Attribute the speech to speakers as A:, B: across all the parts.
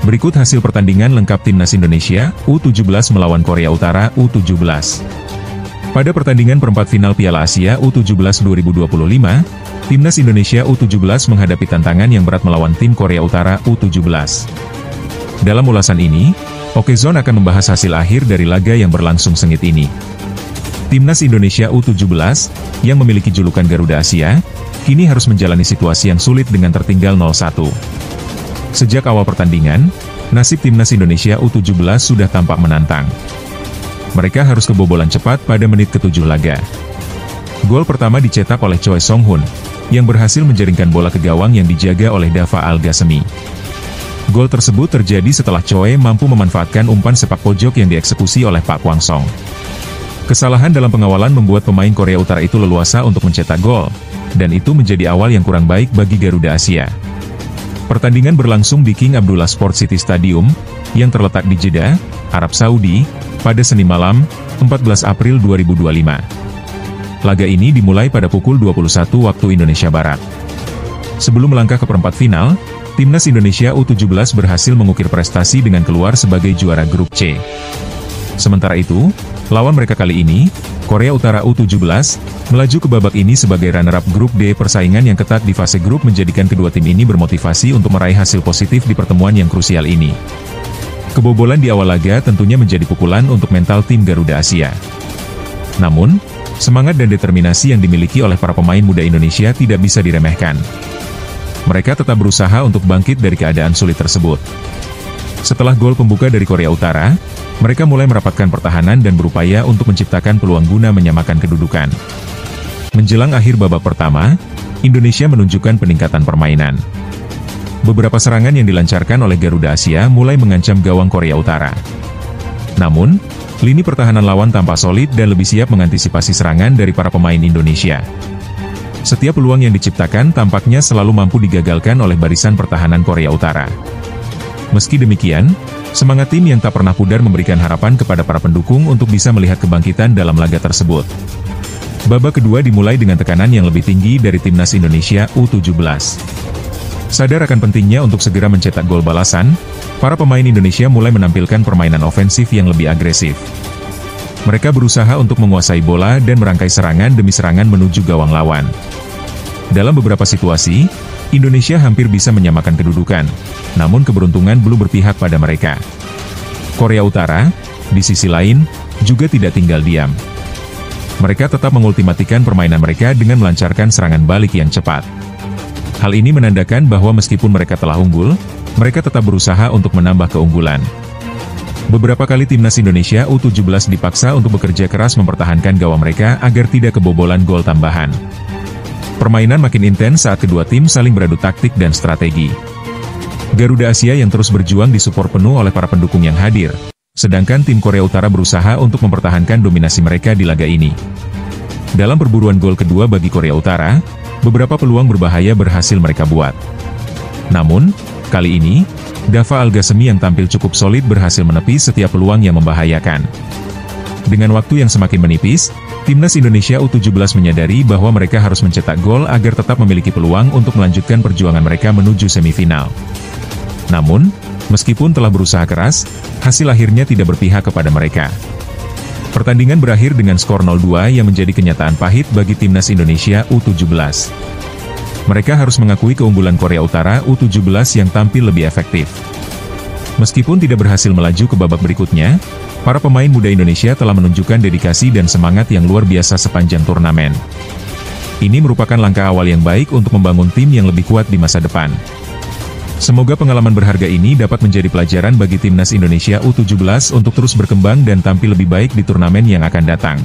A: Berikut hasil pertandingan lengkap Timnas Indonesia U17 melawan Korea Utara U17. Pada pertandingan perempat final Piala Asia U17 2025, Timnas Indonesia U17 menghadapi tantangan yang berat melawan tim Korea Utara U17. Dalam ulasan ini, Okezone akan membahas hasil akhir dari laga yang berlangsung sengit ini. Timnas Indonesia U17, yang memiliki julukan Garuda Asia, kini harus menjalani situasi yang sulit dengan tertinggal 0-1. Sejak awal pertandingan, nasib Timnas Indonesia U17 sudah tampak menantang. Mereka harus kebobolan cepat pada menit ke-7 laga. Gol pertama dicetak oleh Choi Song-hun, yang berhasil menjaringkan bola ke gawang yang dijaga oleh Dava Al-Ghasemi. Gol tersebut terjadi setelah Choi mampu memanfaatkan umpan sepak pojok yang dieksekusi oleh Pak Kwang Song. Kesalahan dalam pengawalan membuat pemain Korea Utara itu leluasa untuk mencetak gol, dan itu menjadi awal yang kurang baik bagi Garuda Asia. Pertandingan berlangsung di King Abdullah Sport City Stadium, yang terletak di Jeddah, Arab Saudi, pada Senin malam, 14 April 2025. Laga ini dimulai pada pukul 21 waktu Indonesia Barat. Sebelum melangkah ke perempat final, Timnas Indonesia U17 berhasil mengukir prestasi dengan keluar sebagai juara grup C. Sementara itu, lawan mereka kali ini, Korea Utara U17, melaju ke babak ini sebagai runner-up grup D. Persaingan yang ketat di fase grup menjadikan kedua tim ini bermotivasi untuk meraih hasil positif di pertemuan yang krusial ini. Kebobolan di awal laga tentunya menjadi pukulan untuk mental tim Garuda Asia. Namun, semangat dan determinasi yang dimiliki oleh para pemain muda Indonesia tidak bisa diremehkan. Mereka tetap berusaha untuk bangkit dari keadaan sulit tersebut. Setelah gol pembuka dari Korea Utara, mereka mulai merapatkan pertahanan dan berupaya untuk menciptakan peluang guna menyamakan kedudukan. Menjelang akhir babak pertama, Indonesia menunjukkan peningkatan permainan. Beberapa serangan yang dilancarkan oleh Garuda Asia mulai mengancam gawang Korea Utara. Namun, lini pertahanan lawan tampak solid dan lebih siap mengantisipasi serangan dari para pemain Indonesia. Setiap peluang yang diciptakan tampaknya selalu mampu digagalkan oleh barisan pertahanan Korea Utara. Meski demikian, semangat tim yang tak pernah pudar memberikan harapan kepada para pendukung untuk bisa melihat kebangkitan dalam laga tersebut. Babak kedua dimulai dengan tekanan yang lebih tinggi dari Timnas Indonesia U17. Sadar akan pentingnya untuk segera mencetak gol balasan, para pemain Indonesia mulai menampilkan permainan ofensif yang lebih agresif. Mereka berusaha untuk menguasai bola dan merangkai serangan demi serangan menuju gawang lawan. Dalam beberapa situasi, Indonesia hampir bisa menyamakan kedudukan, namun keberuntungan belum berpihak pada mereka. Korea Utara, di sisi lain, juga tidak tinggal diam. Mereka tetap mengultimatikan permainan mereka dengan melancarkan serangan balik yang cepat. Hal ini menandakan bahwa meskipun mereka telah unggul, mereka tetap berusaha untuk menambah keunggulan. Beberapa kali Timnas Indonesia U17 dipaksa untuk bekerja keras mempertahankan gawang mereka agar tidak kebobolan gol tambahan. Permainan makin intens saat kedua tim saling beradu taktik dan strategi. Garuda Asia yang terus berjuang disupport penuh oleh para pendukung yang hadir, sedangkan tim Korea Utara berusaha untuk mempertahankan dominasi mereka di laga ini. Dalam perburuan gol kedua bagi Korea Utara, beberapa peluang berbahaya berhasil mereka buat. Namun, kali ini, Dava Al-Ghasemi yang tampil cukup solid berhasil menepis setiap peluang yang membahayakan. Dengan waktu yang semakin menipis, Timnas Indonesia U17 menyadari bahwa mereka harus mencetak gol agar tetap memiliki peluang untuk melanjutkan perjuangan mereka menuju semifinal. Namun, meskipun telah berusaha keras, hasil akhirnya tidak berpihak kepada mereka. Pertandingan berakhir dengan skor 0-2 yang menjadi kenyataan pahit bagi Timnas Indonesia U17. Mereka harus mengakui keunggulan Korea Utara U17 yang tampil lebih efektif. Meskipun tidak berhasil melaju ke babak berikutnya, para pemain muda Indonesia telah menunjukkan dedikasi dan semangat yang luar biasa sepanjang turnamen. Ini merupakan langkah awal yang baik untuk membangun tim yang lebih kuat di masa depan. Semoga pengalaman berharga ini dapat menjadi pelajaran bagi Timnas Indonesia U17 untuk terus berkembang dan tampil lebih baik di turnamen yang akan datang.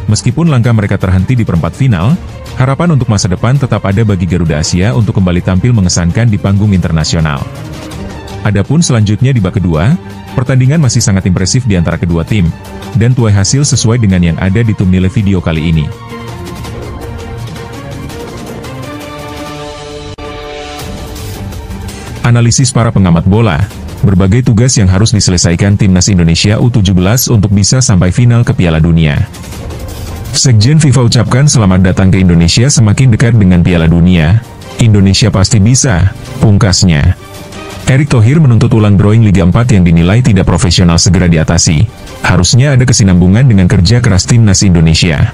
A: Meskipun langkah mereka terhenti di perempat final, harapan untuk masa depan tetap ada bagi Garuda Asia untuk kembali tampil mengesankan di panggung internasional. Adapun selanjutnya di babak kedua, pertandingan masih sangat impresif di antara kedua tim, dan tuai hasil sesuai dengan yang ada di thumbnail video kali ini. Analisis para pengamat bola, berbagai tugas yang harus diselesaikan Timnas Indonesia U17 untuk bisa sampai final ke Piala Dunia. Sekjen FIFA ucapkan selamat datang ke Indonesia semakin dekat dengan Piala Dunia. Indonesia pasti bisa, pungkasnya. Erick Thohir menuntut ulang drawing Liga 4 yang dinilai tidak profesional segera diatasi. Harusnya ada kesinambungan dengan kerja keras Timnas Indonesia.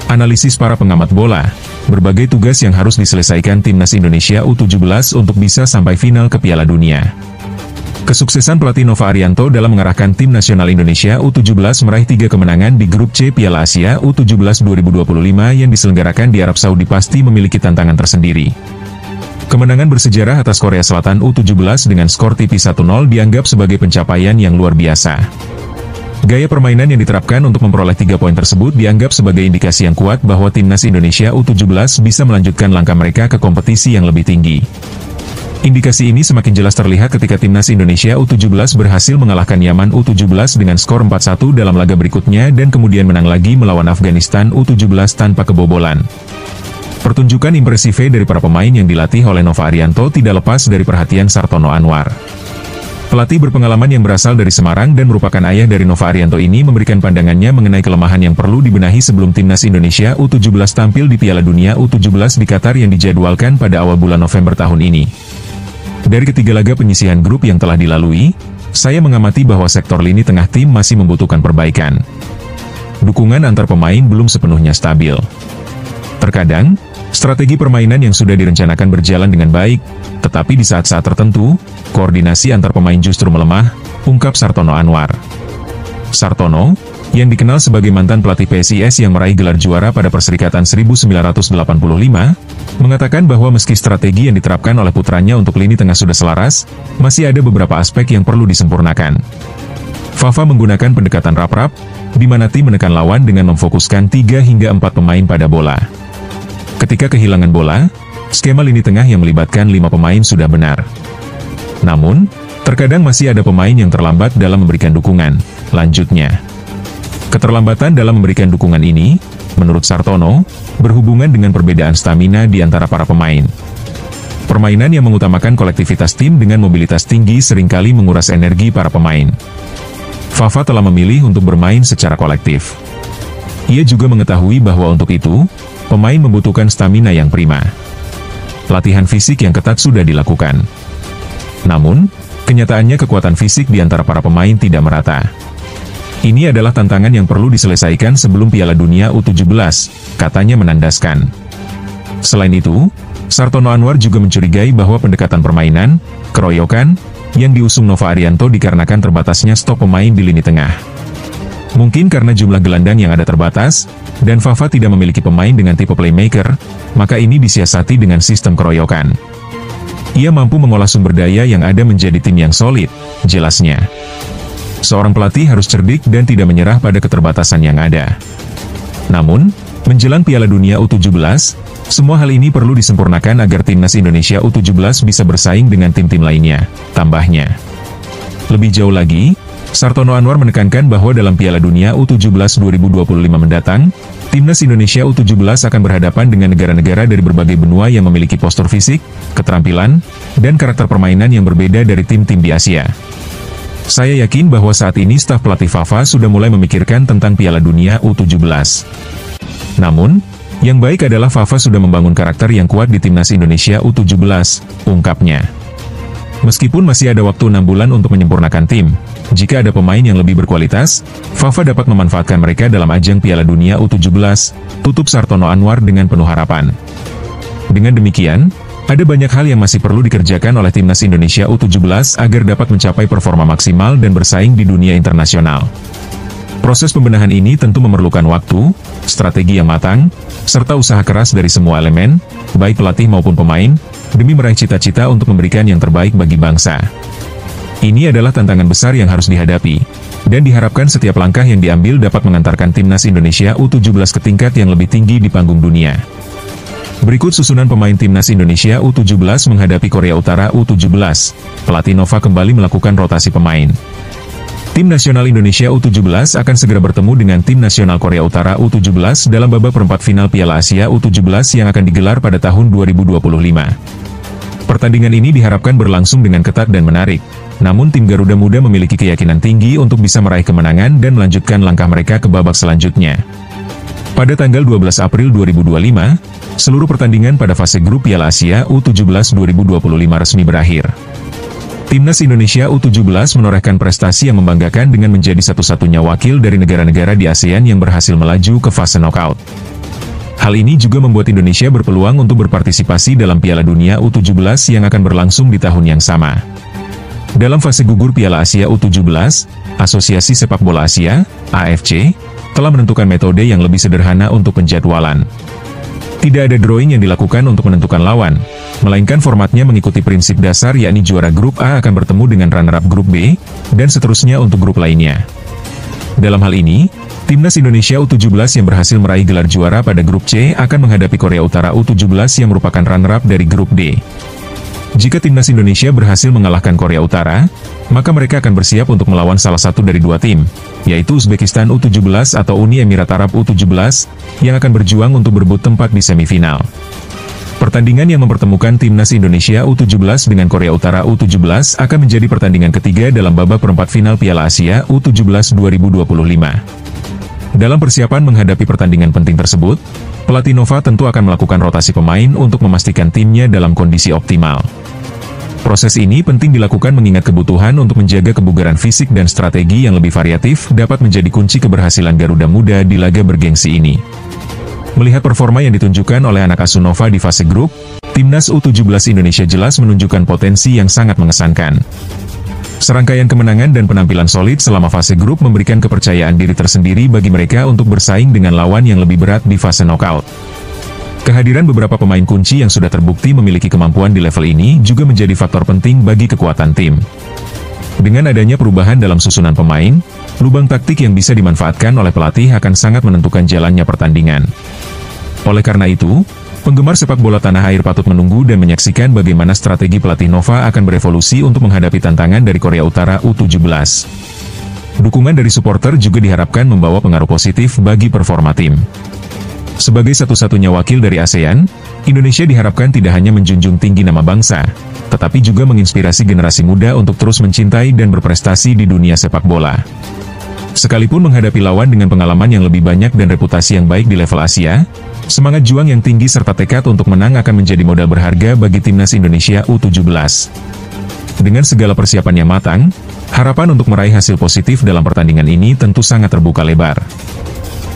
A: Analisis para pengamat bola, berbagai tugas yang harus diselesaikan Timnas Indonesia U17 untuk bisa sampai final ke Piala Dunia. Kesuksesan pelatih Nova Arianto dalam mengarahkan tim nasional Indonesia U17 meraih 3 kemenangan di grup C Piala Asia U17 2025 yang diselenggarakan di Arab Saudi pasti memiliki tantangan tersendiri. Kemenangan bersejarah atas Korea Selatan U17 dengan skor tipis 1-0 dianggap sebagai pencapaian yang luar biasa. Gaya permainan yang diterapkan untuk memperoleh 3 poin tersebut dianggap sebagai indikasi yang kuat bahwa Timnas Indonesia U17 bisa melanjutkan langkah mereka ke kompetisi yang lebih tinggi. Indikasi ini semakin jelas terlihat ketika Timnas Indonesia U17 berhasil mengalahkan Yaman U17 dengan skor 4-1 dalam laga berikutnya dan kemudian menang lagi melawan Afghanistan U17 tanpa kebobolan. Pertunjukan impresif dari para pemain yang dilatih oleh Nova Arianto tidak lepas dari perhatian Sartono Anwar. Pelatih berpengalaman yang berasal dari Semarang dan merupakan ayah dari Nova Arianto ini memberikan pandangannya mengenai kelemahan yang perlu dibenahi sebelum Timnas Indonesia U17 tampil di Piala Dunia U17 di Qatar yang dijadwalkan pada awal bulan November tahun ini. Dari ketiga laga penyisihan grup yang telah dilalui, saya mengamati bahwa sektor lini tengah tim masih membutuhkan perbaikan. Dukungan antar pemain belum sepenuhnya stabil. Terkadang, strategi permainan yang sudah direncanakan berjalan dengan baik, tetapi di saat-saat tertentu, koordinasi antar pemain justru melemah, ungkap Sartono Anwar. Sartono, yang dikenal sebagai mantan pelatih PSIS yang meraih gelar juara pada Perserikatan 1985, mengatakan bahwa meski strategi yang diterapkan oleh putranya untuk lini tengah sudah selaras, masih ada beberapa aspek yang perlu disempurnakan. Fafa menggunakan pendekatan rap-rap, di mana tim menekan lawan dengan memfokuskan 3 hingga 4 pemain pada bola. Ketika kehilangan bola, skema lini tengah yang melibatkan 5 pemain sudah benar. Namun, terkadang masih ada pemain yang terlambat dalam memberikan dukungan. Lanjutnya, keterlambatan dalam memberikan dukungan ini, menurut Sartono, berhubungan dengan perbedaan stamina di antara para pemain. Permainan yang mengutamakan kolektivitas tim dengan mobilitas tinggi seringkali menguras energi para pemain. Fafa telah memilih untuk bermain secara kolektif. Ia juga mengetahui bahwa untuk itu, pemain membutuhkan stamina yang prima. Latihan fisik yang ketat sudah dilakukan. Namun, kenyataannya kekuatan fisik di antara para pemain tidak merata. Ini adalah tantangan yang perlu diselesaikan sebelum Piala Dunia U17, katanya menandaskan. Selain itu, Sartono Anwar juga mencurigai bahwa pendekatan permainan, keroyokan, yang diusung Nova Arianto dikarenakan terbatasnya stok pemain di lini tengah. Mungkin karena jumlah gelandang yang ada terbatas, dan Fafa tidak memiliki pemain dengan tipe playmaker, maka ini disiasati dengan sistem keroyokan. Ia mampu mengolah sumber daya yang ada menjadi tim yang solid, jelasnya. Seorang pelatih harus cerdik dan tidak menyerah pada keterbatasan yang ada. Namun, menjelang Piala Dunia U17, semua hal ini perlu disempurnakan agar Timnas Indonesia U17 bisa bersaing dengan tim-tim lainnya, tambahnya. Lebih jauh lagi, Sartono Anwar menekankan bahwa dalam Piala Dunia U17 2025 mendatang, Timnas Indonesia U17 akan berhadapan dengan negara-negara dari berbagai benua yang memiliki postur fisik, keterampilan, dan karakter permainan yang berbeda dari tim-tim di Asia. Saya yakin bahwa saat ini staf pelatih Fafa sudah mulai memikirkan tentang Piala Dunia U17. Namun, yang baik adalah Fafa sudah membangun karakter yang kuat di Timnas Indonesia U17, ungkapnya. Meskipun masih ada waktu 6 bulan untuk menyempurnakan tim, jika ada pemain yang lebih berkualitas, Fafa dapat memanfaatkan mereka dalam ajang Piala Dunia U17, tutup Sartono Anwar dengan penuh harapan. Dengan demikian, ada banyak hal yang masih perlu dikerjakan oleh Timnas Indonesia U17 agar dapat mencapai performa maksimal dan bersaing di dunia internasional. Proses pembenahan ini tentu memerlukan waktu, strategi yang matang, serta usaha keras dari semua elemen, baik pelatih maupun pemain, demi meraih cita-cita untuk memberikan yang terbaik bagi bangsa. Ini adalah tantangan besar yang harus dihadapi, dan diharapkan setiap langkah yang diambil dapat mengantarkan Timnas Indonesia U17 ke tingkat yang lebih tinggi di panggung dunia. Berikut susunan pemain Timnas Indonesia U17 menghadapi Korea Utara U17. Pelatih Nova kembali melakukan rotasi pemain. Tim nasional Indonesia U17 akan segera bertemu dengan tim nasional Korea Utara U17 dalam babak perempat final Piala Asia U17 yang akan digelar pada tahun 2025. Pertandingan ini diharapkan berlangsung dengan ketat dan menarik. Namun tim Garuda Muda memiliki keyakinan tinggi untuk bisa meraih kemenangan dan melanjutkan langkah mereka ke babak selanjutnya. Pada tanggal 12 April 2025, seluruh pertandingan pada fase grup Piala Asia U17 2025 resmi berakhir. Timnas Indonesia U17 menorehkan prestasi yang membanggakan dengan menjadi satu-satunya wakil dari negara-negara di ASEAN yang berhasil melaju ke fase knockout. Hal ini juga membuat Indonesia berpeluang untuk berpartisipasi dalam Piala Dunia U17 yang akan berlangsung di tahun yang sama. Dalam fase gugur Piala Asia U17, Asosiasi Sepak Bola Asia, AFC, telah menentukan metode yang lebih sederhana untuk penjadwalan. Tidak ada drawing yang dilakukan untuk menentukan lawan, melainkan formatnya mengikuti prinsip dasar yakni juara grup A akan bertemu dengan runner-up grup B, dan seterusnya untuk grup lainnya. Dalam hal ini, Timnas Indonesia U17 yang berhasil meraih gelar juara pada grup C akan menghadapi Korea Utara U17 yang merupakan runner-up dari grup D. Jika Timnas Indonesia berhasil mengalahkan Korea Utara, maka mereka akan bersiap untuk melawan salah satu dari dua tim, yaitu Uzbekistan U17 atau Uni Emirat Arab U17, yang akan berjuang untuk berebut tempat di semifinal. Pertandingan yang mempertemukan Timnas Indonesia U17 dengan Korea Utara U17 akan menjadi pertandingan ketiga dalam babak perempat final Piala Asia U17 2025. Dalam persiapan menghadapi pertandingan penting tersebut, pelatih Nova tentu akan melakukan rotasi pemain untuk memastikan timnya dalam kondisi optimal. Proses ini penting dilakukan mengingat kebutuhan untuk menjaga kebugaran fisik dan strategi yang lebih variatif dapat menjadi kunci keberhasilan Garuda Muda di laga bergengsi ini. Melihat performa yang ditunjukkan oleh anak asuh Nova di fase grup, Timnas U17 Indonesia jelas menunjukkan potensi yang sangat mengesankan. Serangkaian kemenangan dan penampilan solid selama fase grup memberikan kepercayaan diri tersendiri bagi mereka untuk bersaing dengan lawan yang lebih berat di fase knockout. Kehadiran beberapa pemain kunci yang sudah terbukti memiliki kemampuan di level ini juga menjadi faktor penting bagi kekuatan tim. Dengan adanya perubahan dalam susunan pemain, lubang taktik yang bisa dimanfaatkan oleh pelatih akan sangat menentukan jalannya pertandingan. Oleh karena itu, penggemar sepak bola tanah air patut menunggu dan menyaksikan bagaimana strategi pelatih Nova akan berevolusi untuk menghadapi tantangan dari Korea Utara U17. Dukungan dari supporter juga diharapkan membawa pengaruh positif bagi performa tim. Sebagai satu-satunya wakil dari ASEAN, Indonesia diharapkan tidak hanya menjunjung tinggi nama bangsa, tetapi juga menginspirasi generasi muda untuk terus mencintai dan berprestasi di dunia sepak bola. Sekalipun menghadapi lawan dengan pengalaman yang lebih banyak dan reputasi yang baik di level Asia, semangat juang yang tinggi serta tekad untuk menang akan menjadi modal berharga bagi Timnas Indonesia U17. Dengan segala persiapan yang matang, harapan untuk meraih hasil positif dalam pertandingan ini tentu sangat terbuka lebar.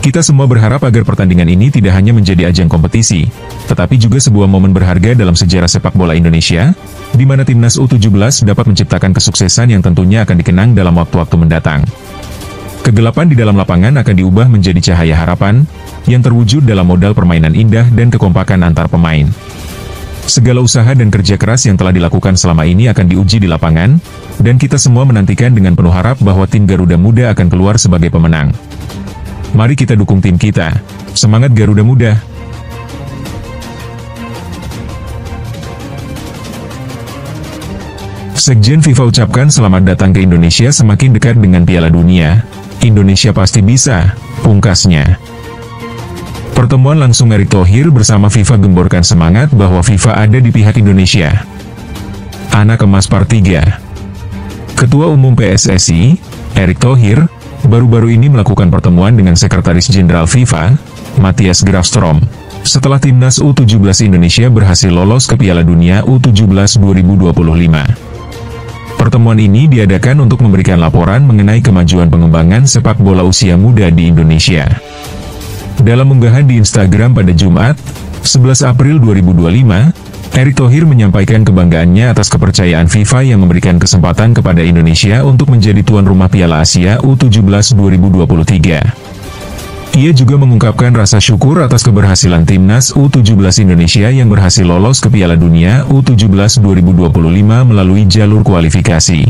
A: Kita semua berharap agar pertandingan ini tidak hanya menjadi ajang kompetisi, tetapi juga sebuah momen berharga dalam sejarah sepak bola Indonesia, di mana Timnas U17 dapat menciptakan kesuksesan yang tentunya akan dikenang dalam waktu-waktu mendatang. Kegelapan di dalam lapangan akan diubah menjadi cahaya harapan, yang terwujud dalam modal permainan indah dan kekompakan antar pemain. Segala usaha dan kerja keras yang telah dilakukan selama ini akan diuji di lapangan, dan kita semua menantikan dengan penuh harap bahwa tim Garuda Muda akan keluar sebagai pemenang. Mari kita dukung tim kita. Semangat Garuda Muda! Sekjen FIFA ucapkan selamat datang ke Indonesia semakin dekat dengan Piala Dunia. Indonesia pasti bisa, pungkasnya. Pertemuan langsung Erick Thohir bersama FIFA gemborkan semangat bahwa FIFA ada di pihak Indonesia. Anak emas Part 3. Ketua Umum PSSI, Erick Thohir, baru-baru ini melakukan pertemuan dengan Sekretaris Jenderal FIFA, Matthias Grafstrom, setelah Timnas U17 Indonesia berhasil lolos ke Piala Dunia U17 2025. Pertemuan ini diadakan untuk memberikan laporan mengenai kemajuan pengembangan sepak bola usia muda di Indonesia. Dalam unggahan di Instagram pada Jumat, 11 April 2025, Erick Thohir menyampaikan kebanggaannya atas kepercayaan FIFA yang memberikan kesempatan kepada Indonesia untuk menjadi tuan rumah Piala Asia U17 2023. Ia juga mengungkapkan rasa syukur atas keberhasilan Timnas U17 Indonesia yang berhasil lolos ke Piala Dunia U17 2025 melalui jalur kualifikasi.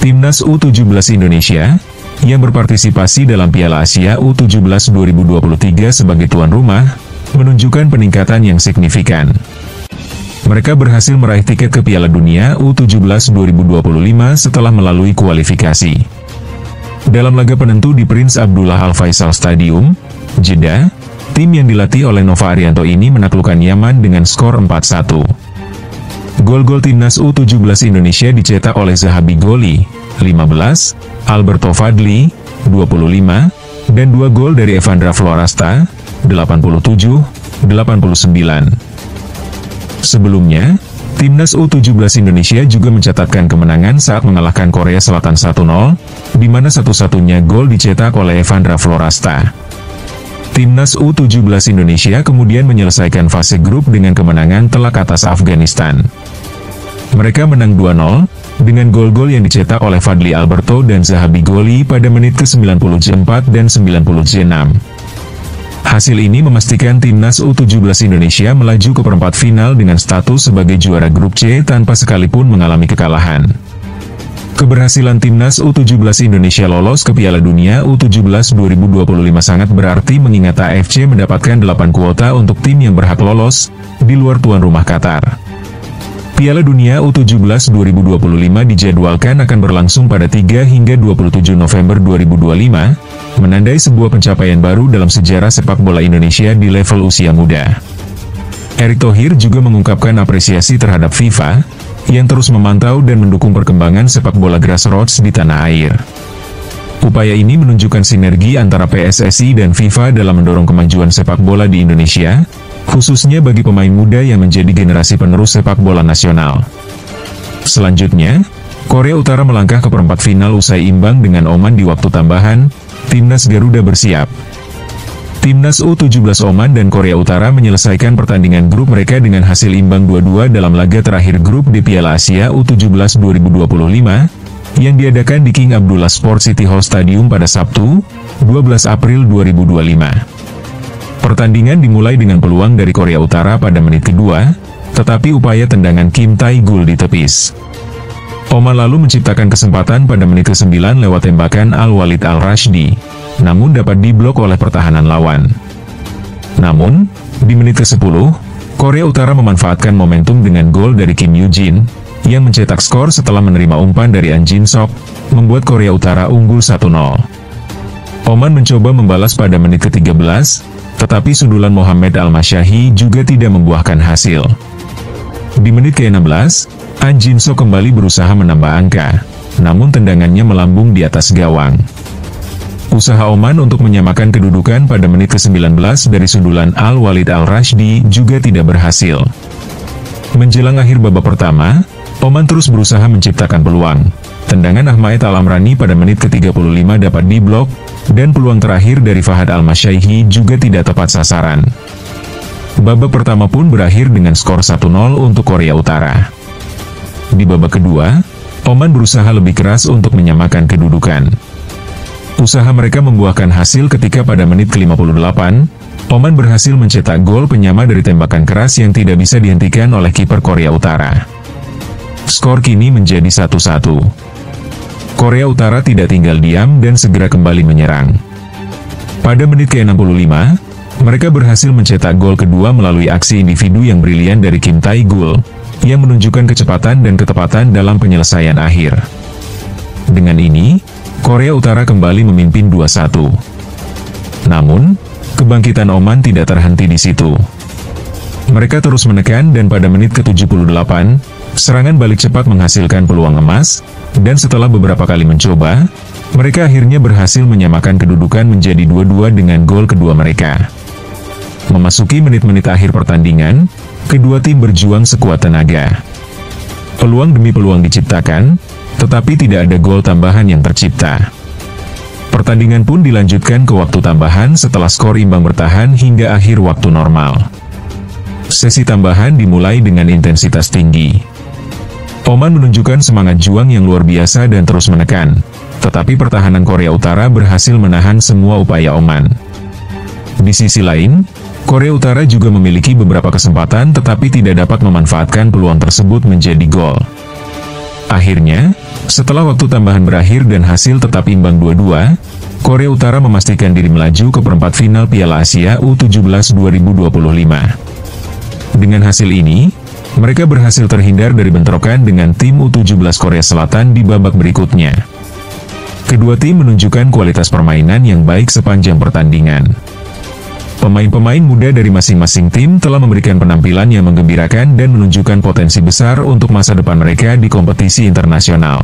A: Timnas U17 Indonesia, yang berpartisipasi dalam Piala Asia U17 2023 sebagai tuan rumah, menunjukkan peningkatan yang signifikan. Mereka berhasil meraih tiket ke Piala Dunia U17 2025 setelah melalui kualifikasi. Dalam laga penentu di Prince Abdullah Al Faisal Stadium, Jeddah, tim yang dilatih oleh Nova Arianto ini menaklukkan Yaman dengan skor 4-1. Gol-gol Timnas U17 Indonesia dicetak oleh Zahabi Goli, 15, Alberto Fadli, 25, dan 2 gol dari Evandra Florasta, 87, Sebelumnya, Timnas U17 Indonesia juga mencatatkan kemenangan saat mengalahkan Korea Selatan 1-0, di mana satu-satunya gol dicetak oleh Evandra Florasta. Timnas U17 Indonesia kemudian menyelesaikan fase grup dengan kemenangan telak atas Afghanistan. Mereka menang 2-0, dengan gol-gol yang dicetak oleh Fadli Alberto dan Zahabi Goli pada menit ke-90 dan 96. Hasil ini memastikan Timnas U17 Indonesia melaju ke perempat final dengan status sebagai juara grup C tanpa sekalipun mengalami kekalahan. Keberhasilan Timnas U17 Indonesia lolos ke Piala Dunia U17 2025 sangat berarti mengingat AFC mendapatkan 8 kuota untuk tim yang berhak lolos, di luar tuan rumah Qatar. Piala Dunia U17 2025 dijadwalkan akan berlangsung pada 3 hingga 27 November 2025, menandai sebuah pencapaian baru dalam sejarah sepak bola Indonesia di level usia muda. Erick Thohir juga mengungkapkan apresiasi terhadap FIFA, yang terus memantau dan mendukung perkembangan sepak bola grassroots di tanah air. Upaya ini menunjukkan sinergi antara PSSI dan FIFA dalam mendorong kemajuan sepak bola di Indonesia, khususnya bagi pemain muda yang menjadi generasi penerus sepak bola nasional. Selanjutnya, Korea Utara melangkah ke perempat final usai imbang dengan Oman di waktu tambahan. Timnas Garuda bersiap. Timnas U17 Oman dan Korea Utara menyelesaikan pertandingan grup mereka dengan hasil imbang 2-2 dalam laga terakhir grup di Piala Asia U17 2025, yang diadakan di King Abdullah Sport City Hall Stadium pada Sabtu, 12 April 2025. Pertandingan dimulai dengan peluang dari Korea Utara pada menit kedua, tetapi upaya tendangan Kim Tae-gul ditepis. Oman lalu menciptakan kesempatan pada menit ke-9 lewat tembakan Al-Walid Al-Rashdi, namun dapat diblok oleh pertahanan lawan. Namun, di menit ke-10, Korea Utara memanfaatkan momentum dengan gol dari Kim Yoo-jin, yang mencetak skor setelah menerima umpan dari An Jin-sok, membuat Korea Utara unggul 1-0. Oman mencoba membalas pada menit ke-13, tetapi sundulan Mohamed Al-Masyahi juga tidak membuahkan hasil. Di menit ke-16, An Jin-sok kembali berusaha menambah angka, namun tendangannya melambung di atas gawang. Usaha Oman untuk menyamakan kedudukan pada menit ke-19 dari sundulan Al-Walid Al-Rashdi juga tidak berhasil. Menjelang akhir babak pertama, Oman terus berusaha menciptakan peluang. Tendangan Ahmad Al-Amrani pada menit ke-35 dapat diblok, dan peluang terakhir dari Fahad Al-Masyahi juga tidak tepat sasaran. Babak pertama pun berakhir dengan skor 1-0 untuk Korea Utara. Di babak kedua, Oman berusaha lebih keras untuk menyamakan kedudukan. Usaha mereka membuahkan hasil ketika pada menit ke-58, Oman berhasil mencetak gol penyama dari tembakan keras yang tidak bisa dihentikan oleh kiper Korea Utara. Skor kini menjadi 1-1. Korea Utara tidak tinggal diam dan segera kembali menyerang. Pada menit ke-65, mereka berhasil mencetak gol kedua melalui aksi individu yang brilian dari Kim Tae-gul, yang menunjukkan kecepatan dan ketepatan dalam penyelesaian akhir. Dengan ini, Korea Utara kembali memimpin 2-1. Namun, kebangkitan Oman tidak terhenti di situ. Mereka terus menekan dan pada menit ke-78, serangan balik cepat menghasilkan peluang emas, dan setelah beberapa kali mencoba, mereka akhirnya berhasil menyamakan kedudukan menjadi 2-2 dengan gol kedua mereka. Memasuki menit-menit akhir pertandingan, kedua tim berjuang sekuat tenaga. Peluang demi peluang diciptakan, tetapi tidak ada gol tambahan yang tercipta. Pertandingan pun dilanjutkan ke waktu tambahan setelah skor imbang bertahan hingga akhir waktu normal. Sesi tambahan dimulai dengan intensitas tinggi. Oman menunjukkan semangat juang yang luar biasa dan terus menekan, tetapi pertahanan Korea Utara berhasil menahan semua upaya Oman. Di sisi lain, Korea Utara juga memiliki beberapa kesempatan tetapi tidak dapat memanfaatkan peluang tersebut menjadi gol. Akhirnya, setelah waktu tambahan berakhir dan hasil tetap imbang 2-2, Korea Utara memastikan diri melaju ke perempat final Piala Asia U17 2025. Dengan hasil ini, mereka berhasil terhindar dari bentrokan dengan tim U17 Korea Selatan di babak berikutnya. Kedua tim menunjukkan kualitas permainan yang baik sepanjang pertandingan. Pemain-pemain muda dari masing-masing tim telah memberikan penampilan yang menggembirakan dan menunjukkan potensi besar untuk masa depan mereka di kompetisi internasional.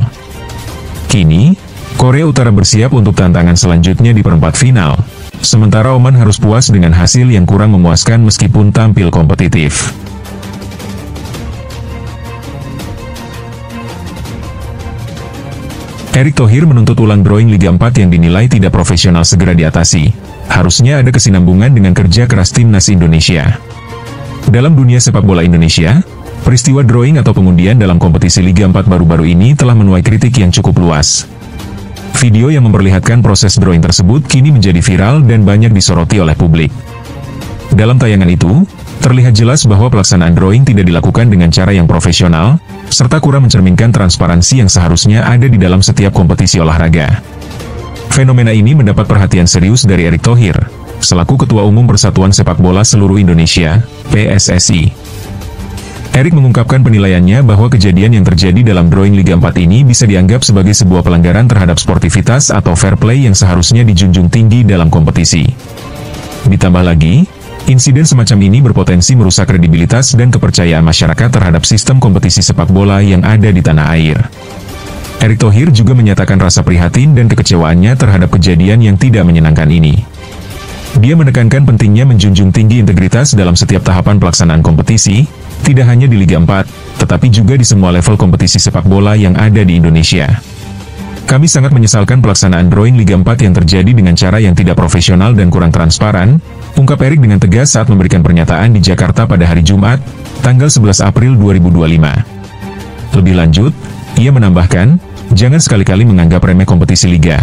A: Kini, Korea Utara bersiap untuk tantangan selanjutnya di perempat final, sementara Oman harus puas dengan hasil yang kurang memuaskan meskipun tampil kompetitif. Erick Thohir menuntut ulang drawing Liga 4 yang dinilai tidak profesional segera diatasi. Harusnya ada kesinambungan dengan kerja keras Timnas Indonesia. Dalam dunia sepak bola Indonesia, peristiwa drawing atau pengundian dalam kompetisi Liga 4 baru-baru ini telah menuai kritik yang cukup luas. Video yang memperlihatkan proses drawing tersebut kini menjadi viral dan banyak disoroti oleh publik. Dalam tayangan itu, terlihat jelas bahwa pelaksanaan drawing tidak dilakukan dengan cara yang profesional, serta kurang mencerminkan transparansi yang seharusnya ada di dalam setiap kompetisi olahraga. Fenomena ini mendapat perhatian serius dari Erick Thohir, selaku Ketua Umum Persatuan Sepak Bola Seluruh Indonesia, PSSI. Erick mengungkapkan penilaiannya bahwa kejadian yang terjadi dalam drawing Liga 4 ini bisa dianggap sebagai sebuah pelanggaran terhadap sportivitas atau fair play yang seharusnya dijunjung tinggi dalam kompetisi. Ditambah lagi, insiden semacam ini berpotensi merusak kredibilitas dan kepercayaan masyarakat terhadap sistem kompetisi sepak bola yang ada di tanah air. Erick Thohir juga menyatakan rasa prihatin dan kekecewaannya terhadap kejadian yang tidak menyenangkan ini. Dia menekankan pentingnya menjunjung tinggi integritas dalam setiap tahapan pelaksanaan kompetisi, tidak hanya di Liga 4, tetapi juga di semua level kompetisi sepak bola yang ada di Indonesia. Kami sangat menyesalkan pelaksanaan drawing Liga 4 yang terjadi dengan cara yang tidak profesional dan kurang transparan, ungkap Erick dengan tegas saat memberikan pernyataan di Jakarta pada hari Jumat, tanggal 11 April 2025. Lebih lanjut, ia menambahkan, jangan sekali-kali menganggap remeh kompetisi Liga.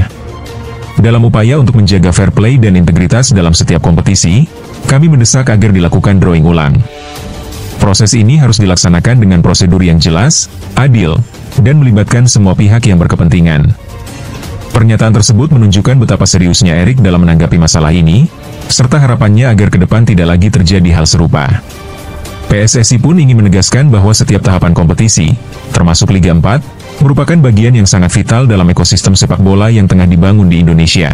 A: Dalam upaya untuk menjaga fair play dan integritas dalam setiap kompetisi, kami mendesak agar dilakukan drawing ulang. Proses ini harus dilaksanakan dengan prosedur yang jelas, adil, dan melibatkan semua pihak yang berkepentingan. Pernyataan tersebut menunjukkan betapa seriusnya Erick dalam menanggapi masalah ini, serta harapannya agar ke depan tidak lagi terjadi hal serupa. PSSI pun ingin menegaskan bahwa setiap tahapan kompetisi, termasuk Liga 4, merupakan bagian yang sangat vital dalam ekosistem sepak bola yang tengah dibangun di Indonesia.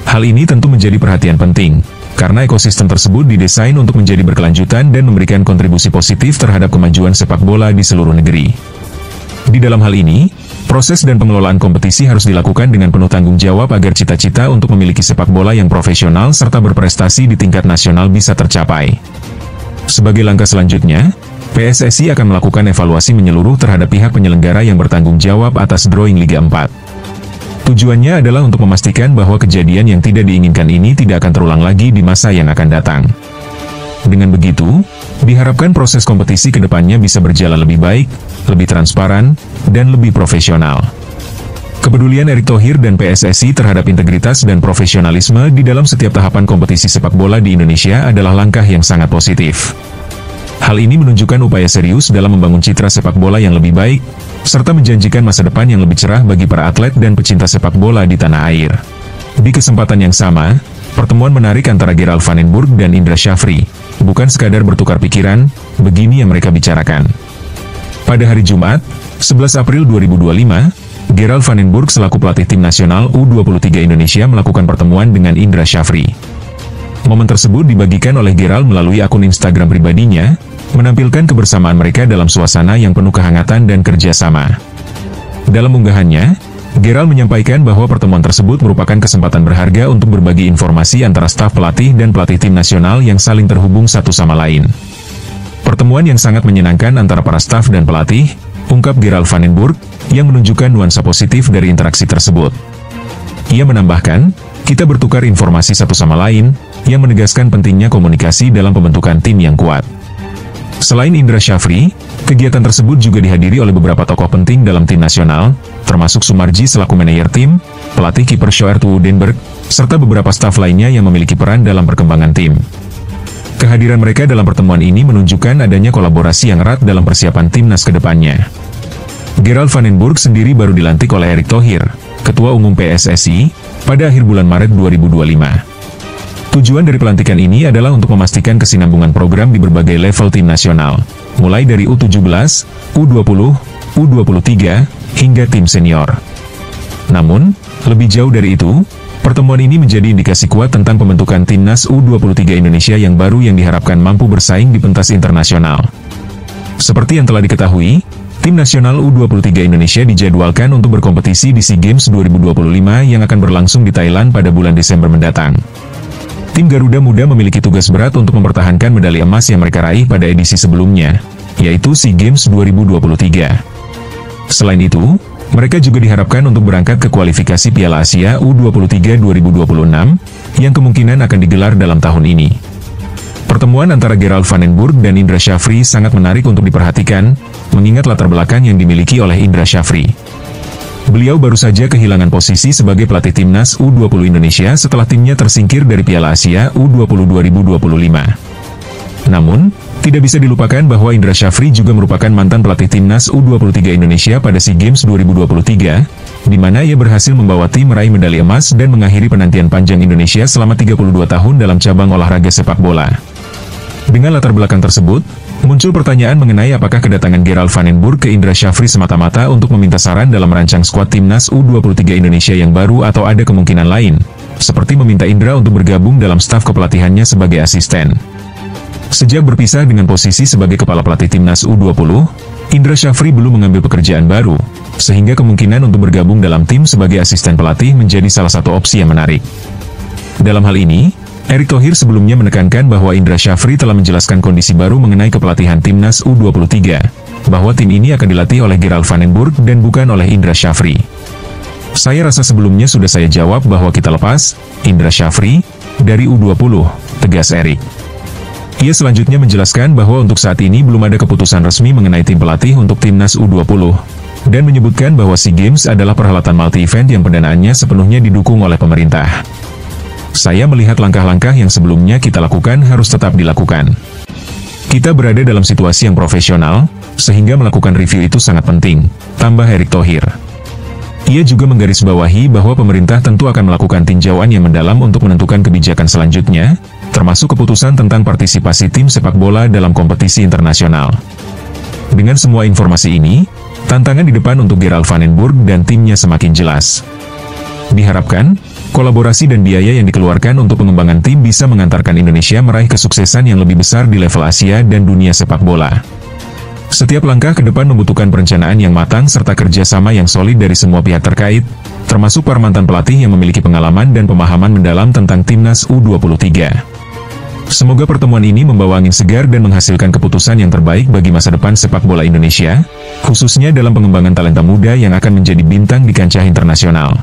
A: Hal ini tentu menjadi perhatian penting, karena ekosistem tersebut didesain untuk menjadi berkelanjutan dan memberikan kontribusi positif terhadap kemajuan sepak bola di seluruh negeri. Di dalam hal ini, proses dan pengelolaan kompetisi harus dilakukan dengan penuh tanggung jawab agar cita-cita untuk memiliki sepak bola yang profesional serta berprestasi di tingkat nasional bisa tercapai. Sebagai langkah selanjutnya, PSSI akan melakukan evaluasi menyeluruh terhadap pihak penyelenggara yang bertanggung jawab atas drawing Liga 4. Tujuannya adalah untuk memastikan bahwa kejadian yang tidak diinginkan ini tidak akan terulang lagi di masa yang akan datang. Dengan begitu, diharapkan proses kompetisi ke depannya bisa berjalan lebih baik, lebih transparan, dan lebih profesional. Kepedulian Erick Thohir dan PSSI terhadap integritas dan profesionalisme di dalam setiap tahapan kompetisi sepak bola di Indonesia adalah langkah yang sangat positif. Hal ini menunjukkan upaya serius dalam membangun citra sepak bola yang lebih baik, serta menjanjikan masa depan yang lebih cerah bagi para atlet dan pecinta sepak bola di tanah air. Di kesempatan yang sama, pertemuan menarik antara Gerald Van den Burg dan Indra Syafri, bukan sekadar bertukar pikiran, begini yang mereka bicarakan. Pada hari Jumat, 11 April 2025, Gerald Van den Burg selaku pelatih tim nasional U23 Indonesia melakukan pertemuan dengan Indra Syafri. Momen tersebut dibagikan oleh Gerald melalui akun Instagram pribadinya, menampilkan kebersamaan mereka dalam suasana yang penuh kehangatan dan kerjasama. Dalam unggahannya, Gerald menyampaikan bahwa pertemuan tersebut merupakan kesempatan berharga untuk berbagi informasi antara staf pelatih dan pelatih tim nasional yang saling terhubung satu sama lain. Pertemuan yang sangat menyenangkan antara para staf dan pelatih, ungkap Gerald Van den Burg, yang menunjukkan nuansa positif dari interaksi tersebut. Ia menambahkan, kita bertukar informasi satu sama lain, yang menegaskan pentingnya komunikasi dalam pembentukan tim yang kuat. Selain Indra Syafri, kegiatan tersebut juga dihadiri oleh beberapa tokoh penting dalam tim nasional, termasuk Sumarji selaku manajer tim, pelatih kiper Sjoerd Woudenberg, serta beberapa staf lainnya yang memiliki peran dalam perkembangan tim. Kehadiran mereka dalam pertemuan ini menunjukkan adanya kolaborasi yang erat dalam persiapan timnas ke depannya. Gerald Van den Burg sendiri baru dilantik oleh Erick Thohir, Ketua Umum PSSI, pada akhir bulan Maret 2025. Tujuan dari pelantikan ini adalah untuk memastikan kesinambungan program di berbagai level tim nasional, mulai dari U17, U20, U23, hingga tim senior. Namun, lebih jauh dari itu, pertemuan ini menjadi indikasi kuat tentang pembentukan timnas U23 Indonesia yang baru yang diharapkan mampu bersaing di pentas internasional. Seperti yang telah diketahui, Tim nasional U23 Indonesia dijadwalkan untuk berkompetisi di SEA Games 2025 yang akan berlangsung di Thailand pada bulan Desember mendatang. Tim Garuda Muda memiliki tugas berat untuk mempertahankan medali emas yang mereka raih pada edisi sebelumnya, yaitu SEA Games 2023. Selain itu, mereka juga diharapkan untuk berangkat ke kualifikasi Piala Asia U23 2026, yang kemungkinan akan digelar dalam tahun ini. Pertemuan antara Gerald van den Burg dan Indra Syafri sangat menarik untuk diperhatikan, mengingat latar belakang yang dimiliki oleh Indra Syafri. Beliau baru saja kehilangan posisi sebagai pelatih timnas U20 Indonesia setelah timnya tersingkir dari Piala Asia U20 2025. Namun, tidak bisa dilupakan bahwa Indra Syafri juga merupakan mantan pelatih timnas U23 Indonesia pada SEA Games 2023, di mana ia berhasil membawa tim meraih medali emas dan mengakhiri penantian panjang Indonesia selama 32 tahun dalam cabang olahraga sepak bola. Dengan latar belakang tersebut, muncul pertanyaan mengenai apakah kedatangan Gerald van den Burg ke Indra Syafri semata-mata untuk meminta saran dalam merancang skuad timnas U23 Indonesia yang baru atau ada kemungkinan lain, seperti meminta Indra untuk bergabung dalam staf kepelatihannya sebagai asisten. Sejak berpisah dengan posisi sebagai kepala pelatih timnas U20, Indra Syafri belum mengambil pekerjaan baru, sehingga kemungkinan untuk bergabung dalam tim sebagai asisten pelatih menjadi salah satu opsi yang menarik. Dalam hal ini, Erick Thohir sebelumnya menekankan bahwa Indra Syafri telah menjelaskan kondisi baru mengenai kepelatihan timnas U23, bahwa tim ini akan dilatih oleh Gerald van den Burg dan bukan oleh Indra Syafri. Saya rasa sebelumnya sudah saya jawab bahwa kita lepas Indra Syafri dari U20, tegas Erick. Ia selanjutnya menjelaskan bahwa untuk saat ini belum ada keputusan resmi mengenai tim pelatih untuk timnas U20, dan menyebutkan bahwa SEA Games adalah perhelatan multi-event yang pendanaannya sepenuhnya didukung oleh pemerintah. Saya melihat langkah-langkah yang sebelumnya kita lakukan harus tetap dilakukan. Kita berada dalam situasi yang profesional, sehingga melakukan review itu sangat penting, tambah Erick Thohir. Ia juga menggarisbawahi bahwa pemerintah tentu akan melakukan tinjauan yang mendalam untuk menentukan kebijakan selanjutnya, termasuk keputusan tentang partisipasi tim sepak bola dalam kompetisi internasional. Dengan semua informasi ini, tantangan di depan untuk Gerald van den Burg dan timnya semakin jelas. Diharapkan, kolaborasi dan biaya yang dikeluarkan untuk pengembangan tim bisa mengantarkan Indonesia meraih kesuksesan yang lebih besar di level Asia dan dunia sepak bola. Setiap langkah ke depan membutuhkan perencanaan yang matang serta kerjasama yang solid dari semua pihak terkait, termasuk para mantan pelatih yang memiliki pengalaman dan pemahaman mendalam tentang timnas U23. Semoga pertemuan ini membawa angin segar dan menghasilkan keputusan yang terbaik bagi masa depan sepak bola Indonesia, khususnya dalam pengembangan talenta muda yang akan menjadi bintang di kancah internasional.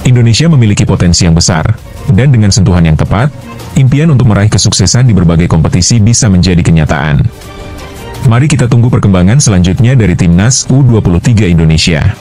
A: Indonesia memiliki potensi yang besar, dan dengan sentuhan yang tepat, impian untuk meraih kesuksesan di berbagai kompetisi bisa menjadi kenyataan. Mari kita tunggu perkembangan selanjutnya dari timnas U23 Indonesia.